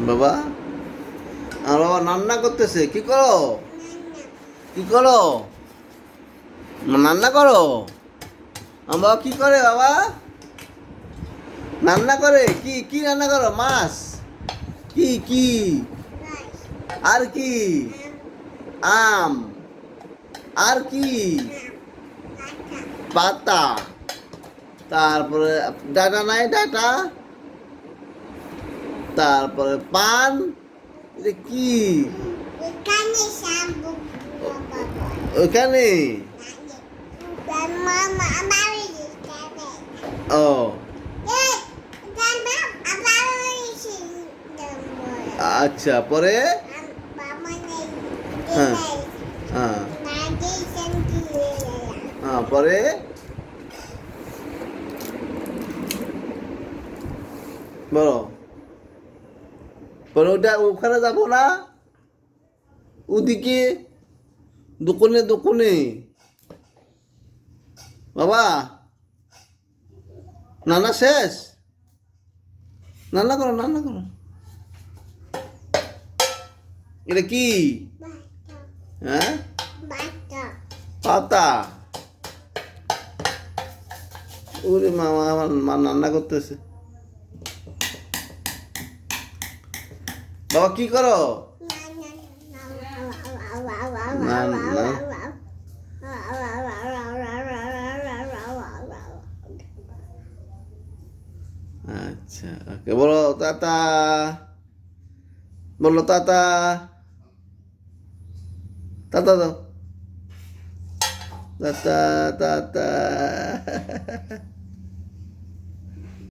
বাবা, আমার বাবা রান্না করতেছে। কি করো? কি করো? রান্না করো? আমার বাবা কি করে বাবা? রান্না করে। কি কি রান্না করো? মাছ? কি কি? আর কি? আম? আর কি? পাতা? তারপরে ডাটা নাই, ডাটা? তারপরে পান? এটা কি ওখানে? ও আচ্ছা, পরে? হ্যাঁ হ্যাঁ হ্যাঁ, পরে? বলো। পরে ওটা ওখানে যাবো না, ওদিকে দোকানে দোকানে। বাবা, রান্না শেষ? রান্না করো, রান্না করো। এটা কি? হ্যাঁ, পাতা। ওরে মামা, আমার মা রান্না করতেছে। বাবা কি করো? না না, আচ্ছা ওকে, বলো টাটা। বলো টাটা। টাটা দাও। Tata tata.